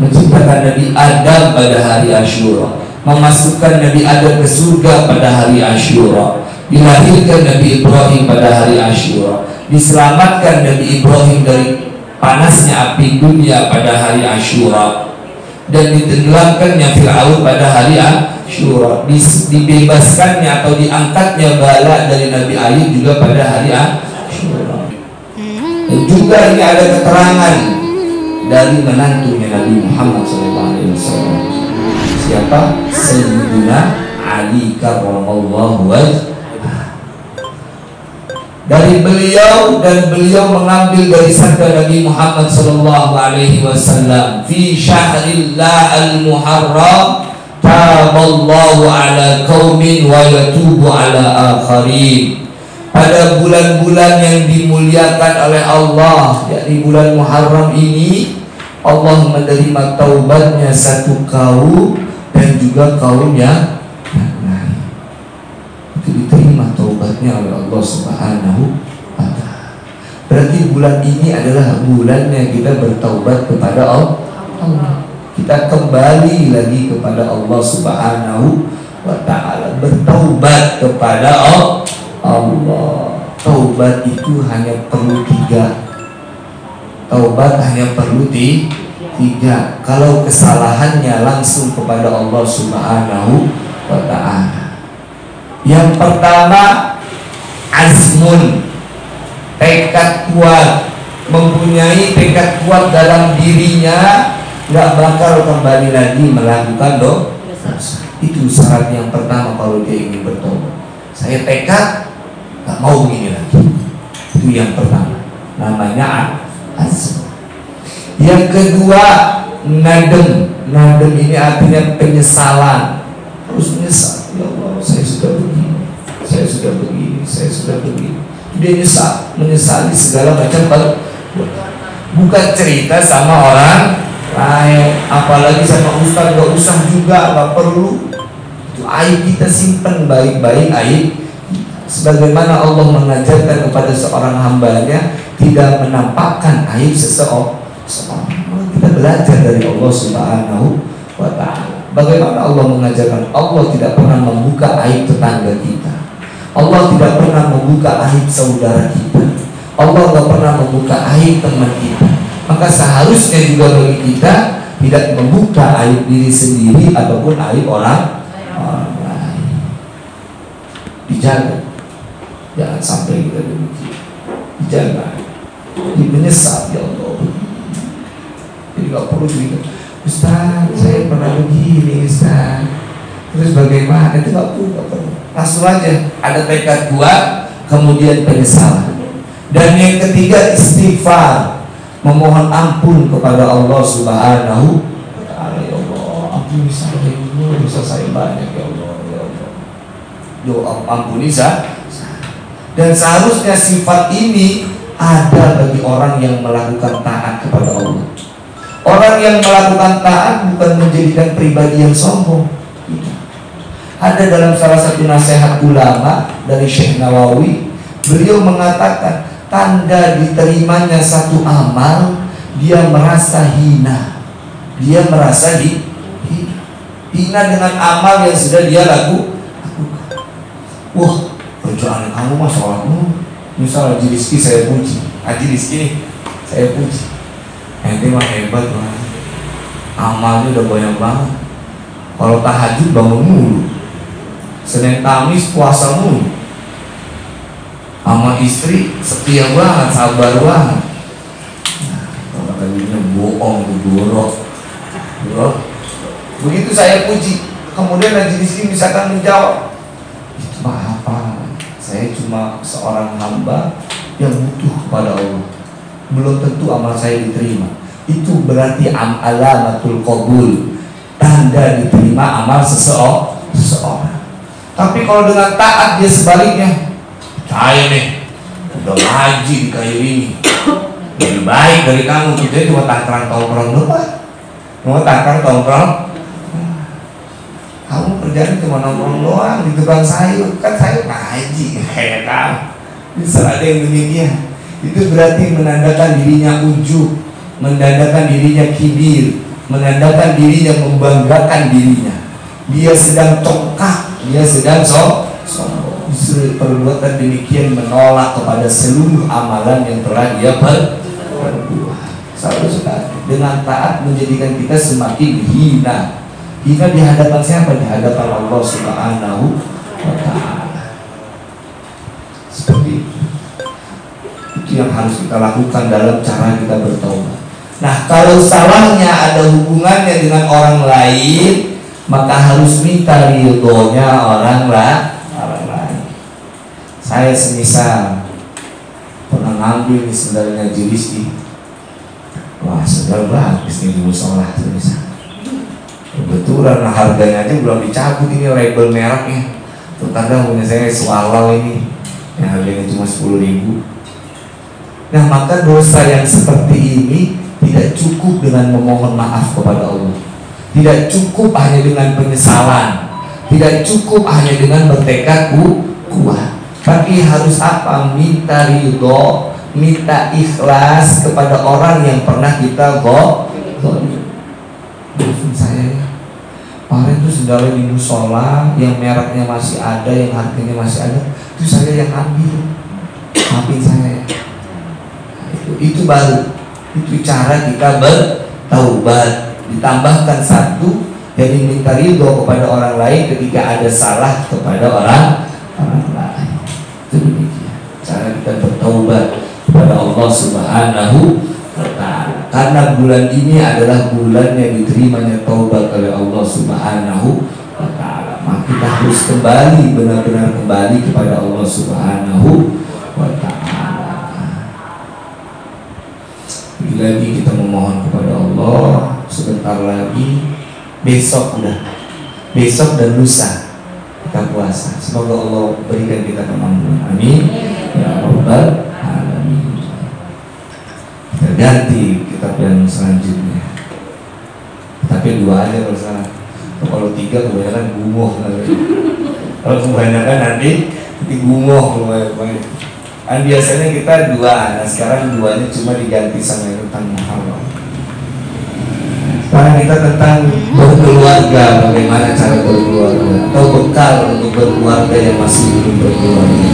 menciptakan Nabi Adam pada hari Asyura, memasukkan Nabi Adam ke surga pada hari Asyura, dilahirkan Nabi Ibrahim pada hari Asyura, diselamatkan Nabi Ibrahim dari panasnya api dunia pada hari Asyura, dan ditenggelamkannya Fir'aun pada hari Asyura, dibebaskannya atau diangkatnya bala dari Nabi Ayub juga pada hari Asyura. Dan juga ini ada keterangan dari menantunya Nabi Muhammad SAW. Siapa? Sayyidina Ali karramallahu wajhah. Dari beliau, dan beliau mengambil dari sabda Nabi Muhammad SAW, fi syahrillah al-muharram taballahu ala qaumin wa yatubu ala akharin. Pada bulan-bulan yang dimuliakan oleh Allah, yakni bulan Muharram ini, Allah menerima taubatnya satu kaum dan juga kaum yang lain. Itu diterima taubatnya oleh Allah Subhanahu wa ta'ala. Berarti bulan ini adalah bulannya kita bertaubat kepada Allah. Kita kembali lagi kepada Allah Subhanahu wa ta'ala, bertaubat kepada Allah. Taubat itu hanya perlu 3. Taubat hanya perlu 3. Kalau kesalahannya langsung kepada Allah Subhanahu wa ta'ala. Yang pertama, azmun, tekad kuat, mempunyai tekad kuat dalam dirinya, nggak bakal kembali lagi melakukan dosa. Itu syarat yang pertama kalau dia ingin bertobat. Saya tekad nggak mau begini lagi. Itu yang pertama, namanya azm. Yang kedua, nadem. Nadem ini artinya penyesalan. Harus menyesal. Ya Allah, saya sudah begini, saya sudah begini, saya sudah begini. Dia nyesal, menyesali segala macam perbuatan. Bukan cerita sama orang lain, apalagi sama ustaz, gak usah juga, gak perlu. Itu aib kita simpan baik-baik, aib. Sebagaimana Allah mengajarkan kepada seorang hambanya tidak menampakkan aib seseorang. Kita belajar dari Allah Subhanahu wa ta'ala. Bagaimana Allah mengajarkan? Allah tidak pernah membuka aib tetangga kita. Allah tidak pernah membuka aib saudara kita. Allah tidak pernah membuka aib teman kita. Maka seharusnya juga bagi kita tidak membuka aib diri sendiri ataupun aib orang lain. Dijaga. Jangan sampai kita demikian. Dijaga. Menyesal, ya Allah. Jadi gak perlu cerita, Ustaz, saya pernah begini, Ustaz. Terus bagaimana? Itu gak perlu. Langsung aja, ada tekad kuat, kemudian penyesalan. Dan yang ketiga, istighfar, memohon ampun kepada Allah Subhanahu wa ta'ala. Ya Allah, ampuni saya, dosa saya banyak, ya Allah, ya Allah. Doa ampuni saya. Dan seharusnya sifat ini ada bagi orang yang melakukan taat kepada Allah. Orang yang melakukan taat bukan menjadikan pribadi yang sombong. Ada dalam salah satu nasihat ulama dari Syekh Nawawi, beliau mengatakan tanda diterimanya satu amal, dia merasa hina. Dia merasa hina dengan amal yang sudah dia lakukan. Wah, kerjaan kamu mah sholatmu, misal Haji Rizki saya puji, Haji Rizki nih saya puji, ente mah hebat banget, amalnya udah banyak banget. Kalau tahajud bangun mulu, Senin Kamis puasa mulu, sama istri setia banget, sabar banget. Nah, kalau tadinya bohong, borok. Begitu saya puji, kemudian Haji Rizki misalkan menjawab, itu mah apa? Saya cuma seorang hamba yang butuh kepada Allah. Belum tentu amal saya diterima. Itu berarti alamatul qabul, tanda diterima amal seseorang. Tapi kalau dengan taat dia sebaliknya, saya nih udah ngaji di kayu ini, lebih baik dari kamu. Kita cuma tongkrong doang. Mau tongkrong. Kamu kerjaan cuma nongkrong doang di tukang sayur, kan sayur ngaji kayak kamu. Bisa ada yang demikian. Itu berarti menandakan dirinya ujub, menandakan dirinya kibir, menandakan dirinya, membanggakan dirinya. Dia sedang congkak, dia sedang sombong. Perbuatan demikian menolak kepada seluruh amalan yang telah dia perbuat. Selalu sekali dengan taat menjadikan kita semakin hina. Hina di hadapan siapa? Di hadapan Allah Subhanahu wa Ta'ala. Seperti itu yang harus kita lakukan dalam cara kita bertaubat. Nah, kalau salahnya ada hubungannya dengan orang lain, maka harus minta ridhonya orang lain. Saya semisal pernah ngambil di saudaranya Jiristi. Wah, saudara bagus nih di musola semisal. Kebetulan harganya aja belum dicabut ini label mereknya. Terkadang punya saya swallow ini yang harganya cuma 10.000. Nah, maka dosa yang seperti ini tidak cukup dengan memohon maaf kepada Allah. Tidak cukup hanya dengan penyesalan. Tidak cukup hanya dengan bertekad kuat. Tapi harus apa? Minta ridho, minta ikhlas kepada orang yang pernah kita zalim. Maafin saya ya. Kemarin tuh sendalnya di musola yang mereknya masih ada, yang harganya masih ada, itu saya yang ambil. Maafin saya ya. Itu baru. Itu cara kita bertaubat. Ditambahkan satu, jadi minta ridho kepada orang lain ketika ada salah kepada orang lain. Itu demikian cara kita bertaubat kepada Allah Subhanahu wa Ta'ala. Karena bulan ini adalah bulan yang diterimanya taubat oleh Allah Subhanahu wa Ta'ala. Maka kita harus kembali, benar-benar kembali kepada Allah Subhanahu wa Ta'ala. Lagi kita memohon kepada Allah, sebentar lagi besok dan lusa kita puasa. Semoga Allah berikan kita kemampuan. Amin ya rabbal alamin. Kita ganti kitab yang selanjutnya. Tapi 2 aja kalau salah. Kalau 3 kebanyakan gumoh. Kalau kebanyakan nanti gumoh lumayan. Kan biasanya kita 2, nah sekarang 2-nya cuma diganti sama yang tentang muharram. Sekarang kita tentang berkeluarga, bagaimana cara berkeluarga, atau bekal untuk berkeluarga yang masih belum berkeluarga.